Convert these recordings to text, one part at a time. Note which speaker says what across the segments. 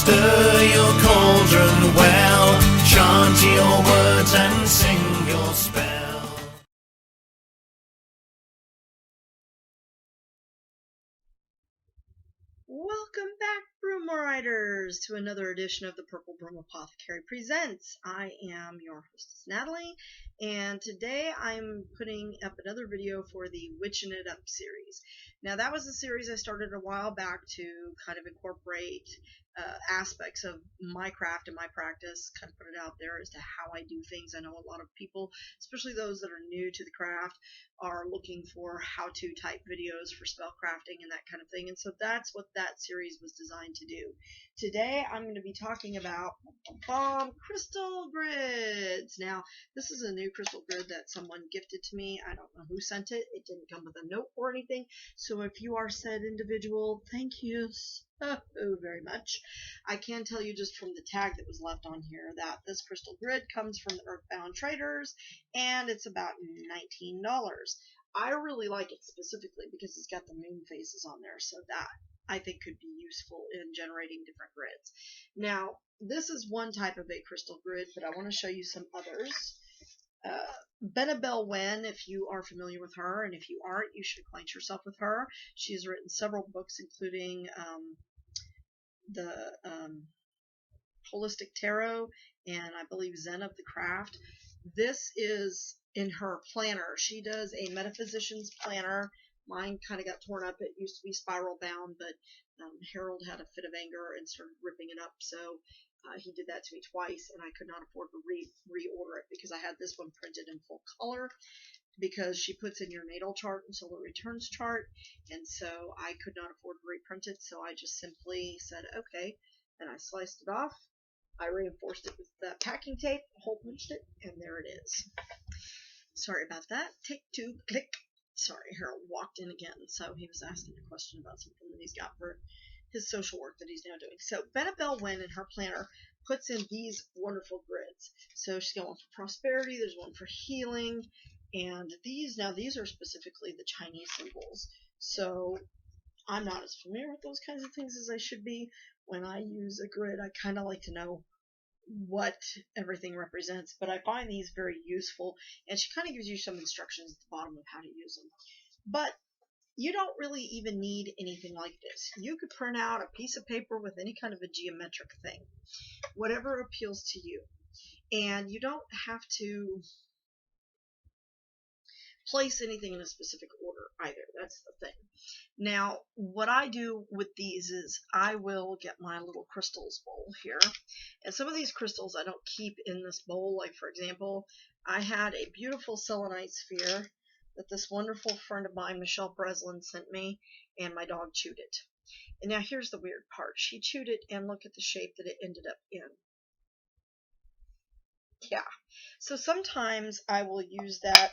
Speaker 1: Stir your cauldron well, chant your words and sing your spell.
Speaker 2: Welcome back, Broom Riders, to another edition of the Purple Broom Apothecary Presents. I am your hostess, Natalie, and today I'm putting up another video for the Witchin' It Up series. Now, that was a series I started a while back to kind of incorporate aspects of my craft and my practice, kind of put it out there as to how I do things. I know a lot of people, especially those that are new to the craft, are looking for how-to type videos for spell crafting and that kind of thing, and so that's what that series was designed to do. Today I'm going to be talking about crystal grids. Now, this is a new crystal grid that someone gifted to me. I don't know who sent it. It didn't come with a note or anything, so if you are said individual, thank you so very much. I can tell you just from the tag that was left on here that this crystal grid comes from the Earthbound Traders, and it's about $19. I really like it specifically because it's got the moon phases on there, so that I think could be useful in generating different grids. Now, this is one type of a crystal grid, but I want to show you some others. Benabel Wen, if you are familiar with her, and if you aren't, you should acquaint yourself with her. She has written several books, including the Holistic Tarot and I believe Zen of the Craft. This is in her planner. She does a Metaphysician's planner. Mine kind of got torn up. It used to be spiral bound, but Harold had a fit of anger and started ripping it up, so he did that to me twice, and I could not afford to reorder it because I had this one printed in full color, because she puts in your natal chart and solar returns chart, and so I could not afford to reprint it, so I just simply said okay, and I sliced it off. I reinforced it with that packing tape, hole punched it, and there it is. Sorry about that. Take two, click. Sorry, Harold walked in again, so he was asking a question about something that he's got for his social work that he's now doing. So Benabel Wen in her planner puts in these wonderful grids. So she's got one for prosperity, there's one for healing, and these are specifically the Chinese symbols. So I'm not as familiar with those kinds of things as I should be. When I use a grid, I kind of like to know what everything represents, but I find these very useful, and she kind of gives you some instructions at the bottom of how to use them. But you don't really even need anything like this. You could print out a piece of paper with any kind of a geometric thing, whatever appeals to you, and you don't have to place anything in a specific order either. That's the thing. Now, what I do with these is I will get my little crystals bowl here, and some of these crystals I don't keep in this bowl. Like, for example, I had a beautiful selenite sphere that this wonderful friend of mine, Michelle Breslin, sent me, and my dog chewed it. And now here's the weird part. She chewed it, and look at the shape that it ended up in. Yeah. So sometimes I will use that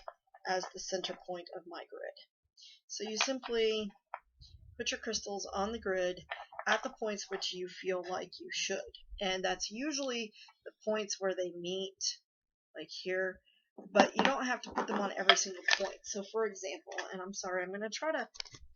Speaker 2: as the center point of my grid. So you simply put your crystals on the grid at the points which you feel like you should. And that's usually the points where they meet, like here, but you don't have to put them on every single point. So for example, and I'm sorry, I'm going to try to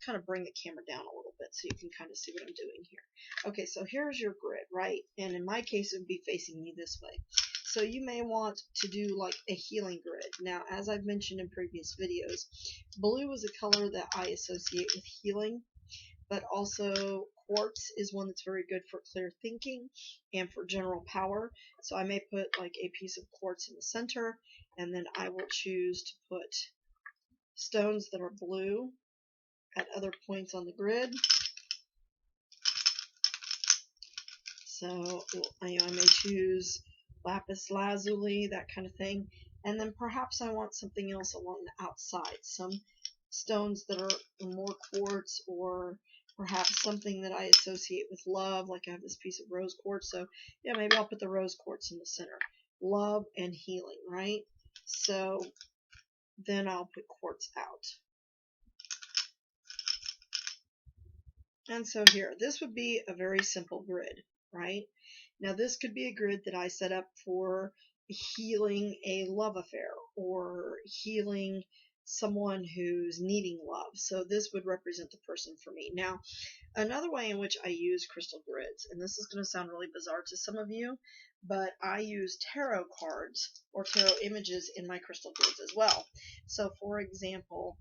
Speaker 2: kind of bring the camera down a little bit so you can kind of see what I'm doing here. Okay, so here's your grid, right? And in my case, it would be facing me this way. So you may want to do like a healing grid. Now, as I've mentioned in previous videos, blue is a color that I associate with healing, but also quartz is one that's very good for clear thinking and for general power. So I may put like a piece of quartz in the center, and then I will choose to put stones that are blue at other points on the grid. So I may choose lapis lazuli, that kind of thing, and then perhaps I want something else along the outside, some stones that are more quartz, or perhaps something that I associate with love, like I have this piece of rose quartz, so yeah, maybe I'll put the rose quartz in the center. Love and healing, right? So then I'll put quartz out. And so here, this would be a very simple grid, right? Now this could be a grid that I set up for healing a love affair, or healing someone who's needing love. So this would represent the person for me. Now, another way in which I use crystal grids, and this is going to sound really bizarre to some of you, but I use tarot cards or tarot images in my crystal grids as well. So for example,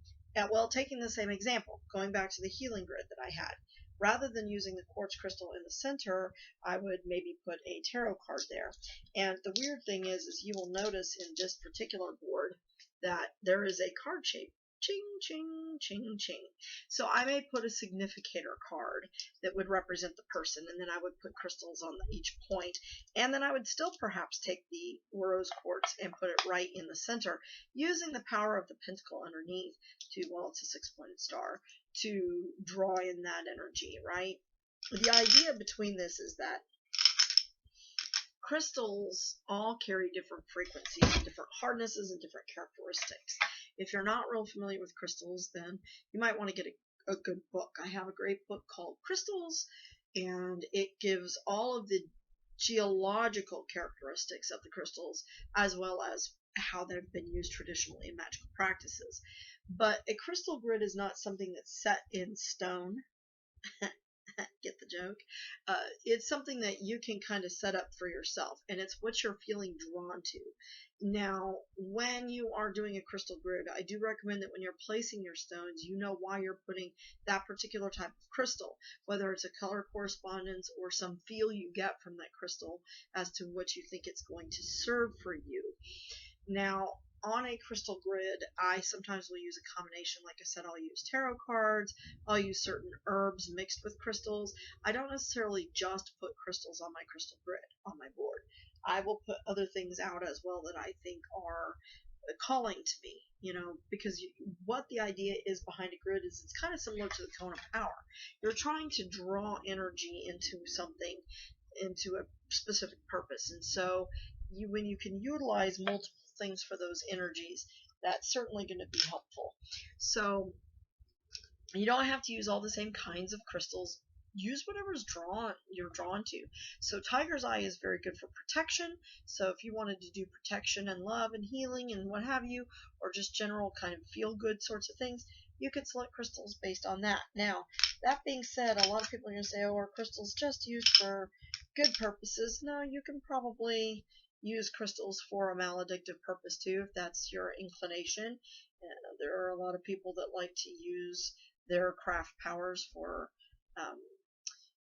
Speaker 2: taking the same example, going back to the healing grid that I had, rather than using the quartz crystal in the center, I would maybe put a tarot card there. And the weird thing is you will notice in this particular board that there is a card shape. Ching, ching, ching, ching. So I may put a significator card that would represent the person, and then I would put crystals on each point, and then I would still perhaps take the rose quartz and put it right in the center, using the power of the pentacle underneath to, well, it's a 6-pointed star, to draw in that energy, right? The idea between this is that crystals all carry different frequencies and different hardnesses and different characteristics. If you're not real familiar with crystals, then you might want to get a good book. I have a great book called Crystals, and it gives all of the geological characteristics of the crystals as well as how they've been used traditionally in magical practices. But a crystal grid is not something that's set in stone. Get the joke? It's something that you can kind of set up for yourself, and it's what you're feeling drawn to. Now, when you are doing a crystal grid, I do recommend that when you're placing your stones, you know why you're putting that particular type of crystal, whether it's a color correspondence or some feel you get from that crystal as to what you think it's going to serve for you. Now, on a crystal grid, I sometimes will use a combination. Like I said, I'll use tarot cards, I'll use certain herbs mixed with crystals. I don't necessarily just put crystals on my crystal grid, on my board. I will put other things out as well that I think are calling to me, because what the idea is behind a grid is it's kind of similar to the cone of power. You're trying to draw energy into something, into a specific purpose, and so when you can utilize multiple things for those energies, that's certainly going to be helpful. So you don't have to use all the same kinds of crystals. Use whatever's you're drawn to. So tiger's eye is very good for protection. So if you wanted to do protection and love and healing and what have you, or just general kind of feel good sorts of things, you could select crystals based on that. Now, that being said, a lot of people are going to say, oh, are crystals just used for good purposes? No, you can probably use crystals for a maledictive purpose too, if that's your inclination. There are a lot of people that like to use their craft powers for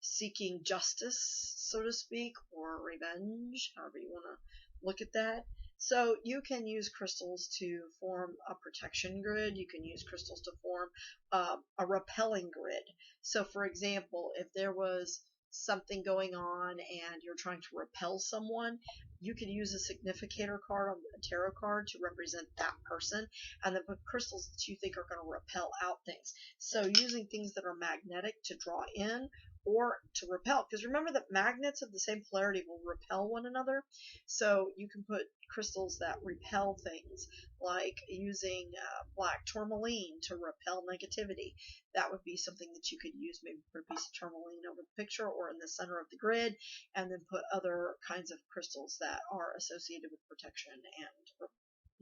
Speaker 2: seeking justice, so to speak, or revenge, however you want to look at that. So you can use crystals to form a protection grid. You can use crystals to form a repelling grid. So for example, if there was something going on and you're trying to repel someone, you could use a significator card on a tarot card to represent that person, and then put crystals that you think are going to repel out things. So using things that are magnetic to draw in or to repel, because remember that magnets of the same polarity will repel one another. So you can put crystals that repel things, like using black tourmaline to repel negativity. That would be something that you could use. Maybe put a piece of tourmaline over the picture or in the center of the grid, and then put other kinds of crystals that are associated with protection and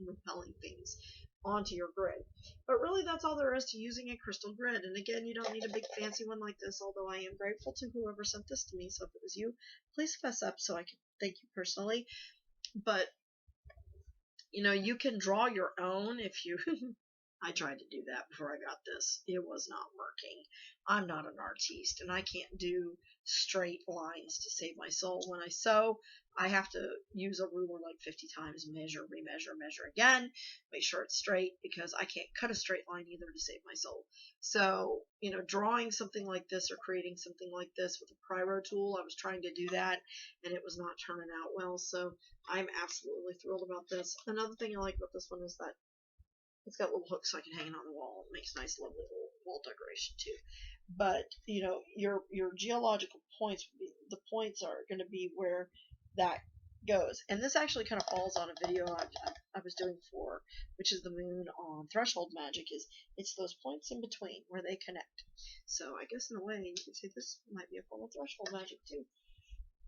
Speaker 2: repelling things onto your grid. But really, that's all there is to using a crystal grid. And again, you don't need a big fancy one like this, although I am grateful to whoever sent this to me. So if it was you, please fess up so I can thank you personally. But you can draw your own if you I tried to do that before I got this. It was not working. I'm not an artiste, and I can't do straight lines to save my soul. When I sew, I have to use a ruler like 50 times, measure, remeasure, measure again, make sure it's straight, because I can't cut a straight line either to save my soul. So, drawing something like this or creating something like this with a Pyro tool, I was trying to do that, and it was not turning out well. So I'm absolutely thrilled about this. Another thing I like about this one is that it's got little hooks so I can hang it on the wall. It makes nice, lovely little wall decoration too. But your geological points, the points are going to be where that goes. And this actually kind of falls on a video I was doing for, which is the moon on threshold magic. It's those points in between where they connect. So I guess in a way you could say this might be a form of threshold magic too.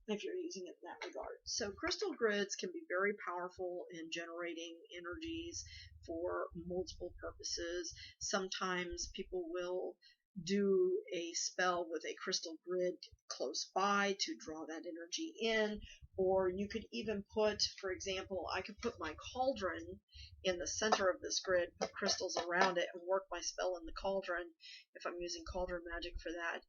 Speaker 2: if you're using it in that regard. So crystal grids can be very powerful in generating energies for multiple purposes. Sometimes people will do a spell with a crystal grid close by to draw that energy in, or you could even put, for example, I could put my cauldron in the center of this grid, put crystals around it, and work my spell in the cauldron if I'm using cauldron magic for that.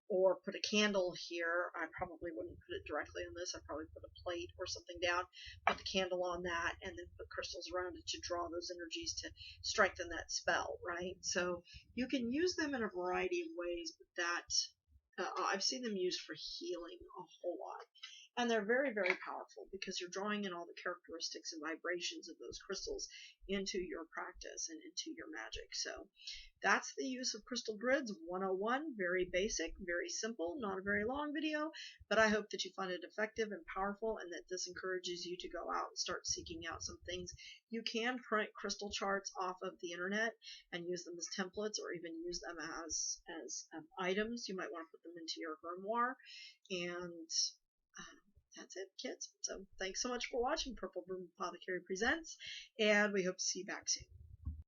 Speaker 2: Or put a candle here. I probably wouldn't put it directly on this. I'd probably put a plate or something down, put the candle on that, and then put crystals around it to draw those energies to strengthen that spell, right? So you can use them in a variety of ways, but that I've seen them used for healing a whole lot. And they're very, very powerful because you're drawing in all the characteristics and vibrations of those crystals into your practice and into your magic. So that's the use of crystal grids 101. Very basic, very simple, not a very long video, but I hope that you find it effective and powerful, and that this encourages you to go out and start seeking out some things. You can print crystal charts off of the internet and use them as templates, or even use them as items. You might want to put them into your grimoire, and that's it, kids. So thanks so much for watching Purple Broom Apothecary Presents, and we hope to see you back soon.